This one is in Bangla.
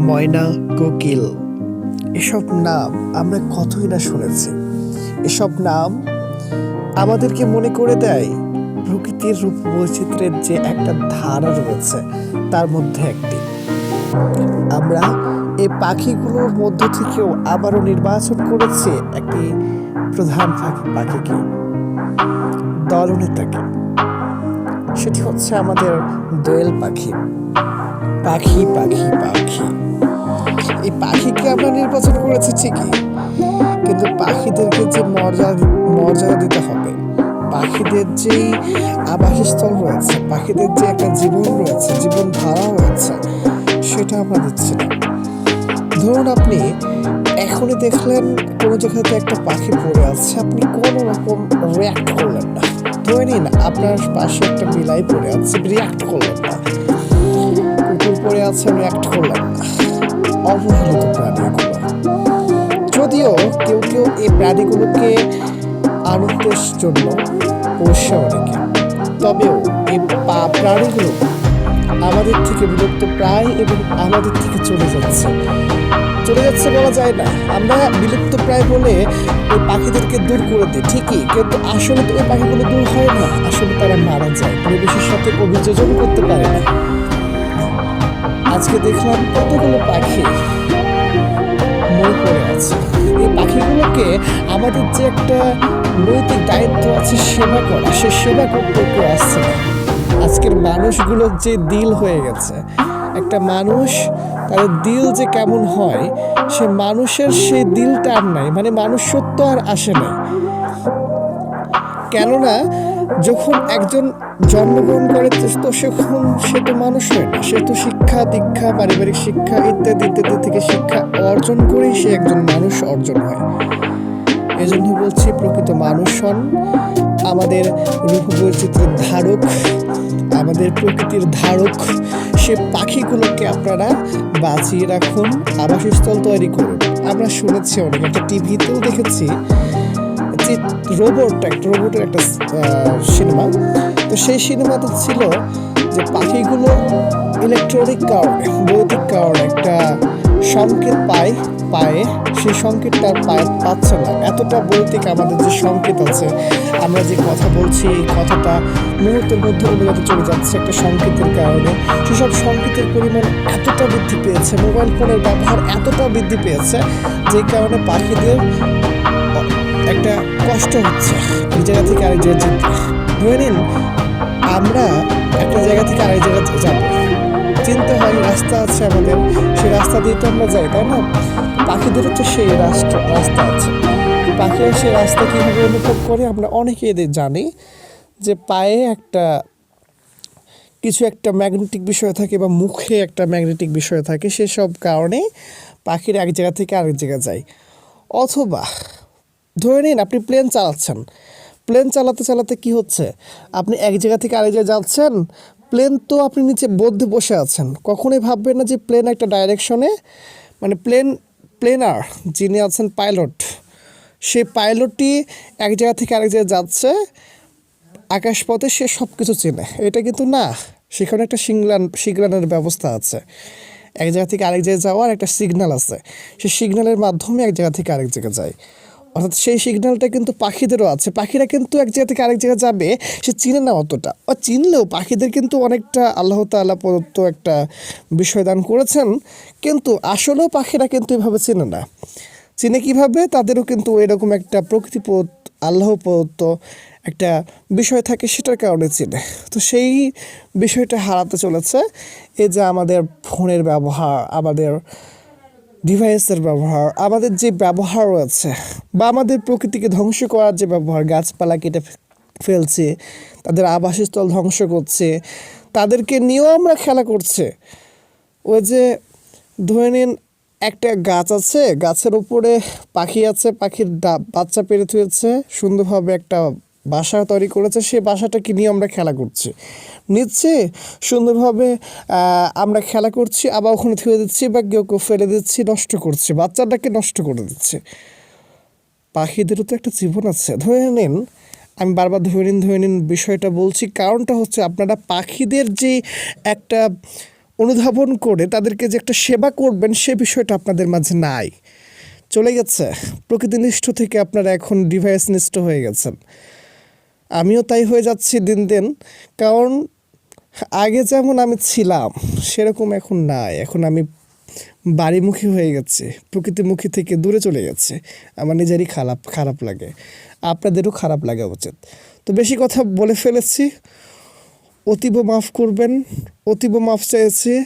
ময়না, কোকিল, এসব নাম আমরা কতই না শুনেছি। এসব নাম আমাদেরকে মনে করে দেয় প্রকৃতির রূপ বৈচিত্র্যের যে একটা ধারা রয়েছে তার মধ্যে একটি। আমরা এই পাখিগুলোর মধ্য থেকেও আবারও নির্বাচন করেছি একটি প্রধান পাখিকে, দলনেতাকে। সেটি হচ্ছে আমাদের দোয়েল পাখি। পাখি পাখি পাখি এই পাখিকে আমরা নির্বাচন করেছি ঠিকই, কিন্তু পাখিদেরকে যে মর্যাদা দিতে হবে, পাখিদের যেই আবাসস্থল রয়েছে, পাখিদের যে একটা জীবন রয়েছে, জীবন ধারা রয়েছে, সেটা আমরা দিচ্ছি না। ধরুন আপনি এখনই দেখলেন কোনো জায়গাতে একটা পাখি পড়ে আছে, আপনি কোনো রকম রিয়াক্ট করলেন না। ধরে নিন আপনার পাশে একটা বিলাই পড়ে আছে, রিয়াক্ট করলেন না। কুকুর পড়ে আছে, রিয়াক্ট করলেন না। অবহেলিত প্রাণীগুলো, যদিও কেউ কেউ এই প্রাণীগুলোকে আনন্দের জন্য পোষে অনেকে, তবেও এই প্রাণীগুলো আমাদের থেকে বিলুপ্ত প্রায় এবং আমাদের থেকে চলে যাচ্ছে বলা যায় না। আমরা বিলুপ্ত প্রায় বলে ওই পাখিদেরকে দূর করে দিই ঠিকই, কিন্তু আসলে তো ওই পাখিগুলো দূর হয় না। আসলে তারা মারা যায়, পরিবেশের সাথে অভিযোজন করতে পারে না। আজকে দেখলাম কতগুলো পাখি মরে পড়ে আছে। এই পাখিগুলোকে আমাদের যে একটা নৈতিক দায়িত্ব আছে সেবা করা, সে সেবা করতে কেউ আসছে না। আজকের মানুষগুলোর যে দিল হয়ে গেছে, একটা মানুষ তাদের দিল যে কেমন হয়, সে মানুষের সেই দিলটা আর নাই, মানে মানুষ সত্য আর আসে না। কেননা যখন একজন জন্মগ্রহণ করে তো সে তো মানুষ হয় না, সে তো শিক্ষা দীক্ষা, পারিবারিক শিক্ষা ইত্যাদি ইত্যাদি থেকে শিক্ষা অর্জন করেই সে একজন মানুষ অর্জন হয়। এজন্য বলছি, প্রকৃত মানুষ হন, আমাদের রূপ বৈচিত্র্যের ধারক, আমাদের প্রকৃতির ধারক। সে পাখিগুলোকে আপনারা বাঁচিয়ে রাখুন, আবাসস্থল তৈরি করুন। আমরা শুনেছি অনেক, একটা টিভিতেও দেখেছি যে রোবটের একটা সিনেমা। তো সেই সিনেমাতে ছিল যে পাখিগুলো ইলেকট্রনিক কারণে, বৈদ্যুতিক কারণে একটা সংকেত পায়ে সেই সংকেতটা পাচ্ছে না। এতটা বৈদ্যুতিক আমাদের যে সংকেত আছে, আমরা যে কথা বলছি, এই কথাটা মুহূর্তের মধ্যে অনুবাদে চলে যাচ্ছে একটা সংকেতের কারণে। সেসব সংকেতের পরিমাণ এতটা বৃদ্ধি পেয়েছে, মোবাইল ফোনের ব্যবহার এতটা বৃদ্ধি পেয়েছে, যে কারণে পাখিদের একটা কষ্ট হচ্ছে এক জায়গা থেকে আরেক জায়গায় যেতে। ধরে নিন আমরা একটা জায়গা থেকে আরেক জায়গায় যাবো, চিনতে হয় রাস্তা আছে আমাদের, সেই রাস্তা দিয়ে তো আমরা যাই, তাই না? পাখিদেরও তো সেই রাস্তা আছে। পাখিরা সেই রাস্তা কীভাবে অনুভব করে আমরা অনেকেই জানি, যে পায়ে কিছু একটা ম্যাগনেটিক বিষয় থাকে বা মুখে একটা ম্যাগনেটিক বিষয় থাকে, সেসব কারণে পাখিরা এক জায়গা থেকে আরেক জায়গায় যায়। অথবা ধরে নিন আপনি প্লেন চালাচ্ছেন, প্লেন চালাতে চালাতে কি হচ্ছে, আপনি এক জায়গা থেকে আরেক জায়গায় যাচ্ছেন, প্লেন তো আপনি নিচে বদ্ধে বসে আছেন। কখনোই ভাববেন না যে প্লেন একটা ডাইরেকশনে, মানে প্লেনার যিনি আছেন পাইলট, সেই পাইলটটি এক জায়গা থেকে আরেক জায়গায় যাচ্ছে আকাশপথে, সে সব কিছু চেনে, এটা কিন্তু না। সেখানে একটা সিগন্যালের ব্যবস্থা আছে, এক জায়গা থেকে আরেক জায়গায় যাওয়ার একটা সিগন্যাল আছে, সেই সিগন্যালের মাধ্যমে এক জায়গা থেকে আরেক জায়গায় যায়। অর্থাৎ সেই সিগন্যালটা কিন্তু পাখিদেরও আছে। পাখিরা কিন্তু এক জায়গা থেকে আরেক জায়গায় যাবে, সে চিনে না অতটা, আর চিনলেও পাখিদের কিন্তু অনেকটা আল্লাহ তাআলা প্রদত্ত একটা বিষয় দান করেছেন, কিন্তু আসলেও পাখিরা কিন্তু এভাবে চেনে না। চিনে কীভাবে? তাদেরও কিন্তু এরকম একটা প্রকৃতি আল্লাহ প্রদত্ত একটা বিষয় থাকে, সেটার কারণে চিনে। তো সেই বিষয়টা হারাতে চলেছে এই যে আমাদের ফোনের ব্যবহার, আমাদের ডিভাইসের ব্যবহার, আমাদের যে ব্যবহার রয়েছে, বা আমাদের প্রকৃতিকে ধ্বংস করার যে ব্যবহার, গাছপালা কেটে ফেলছে, তাদের আবাসস্থল ধ্বংস করছে, তাদেরকে নিয়েও আমরা খেলা করছে। ওই যে ধরে নিন একটা গাছ আছে, গাছের উপরে পাখি আছে, পাখির বাচ্চা পেড়ে থুয়েছে, সুন্দরভাবে একটা বাসা তৈরি করেছে, সেই বাসাটাকে নিয়ে আমরা খেলা করছি, নিচ্ছে সুন্দরভাবে আমরা খেলা করছি, আবার ওখানে থুয়ে দিচ্ছি, বা কেউ ফেলে দিচ্ছি, নষ্ট করছি, বাচ্চাটাকে নষ্ট করে দিচ্ছে। পাখিদেরও তো একটা জীবন আছে। ধরে নিন, আমি বারবার ধরে নিন বিষয়টা বলছি, কারণটা হচ্ছে আপনারা পাখিদের যে একটা অনুধাবন করে তাদেরকে যে একটা সেবা করবেন সে বিষয়টা আপনাদের মাঝে নাই, চলে গেছে। প্রকৃতিনিষ্ঠ থেকে আপনারা এখন ডিভাইসনিষ্ঠ হয়ে গেছেন। আমিও তাই হয়ে যাচ্ছি দিন দিন। কারণ আগে যেমন আমি ছিলাম সেরকম এখন নাই। এখন আমি বাড়িমুখী হয়ে গেছি, প্রকৃতিমুখী থেকে দূরে চলে গেছে। আমার নিজেরই খারাপ খারাপ লাগে, আপনাদেরও খারাপ লাগা উচিত। তো বেশি কথা বলে ফেলেছি, অতীব মাফ করবেন, অতীব মাফ চেয়েছি।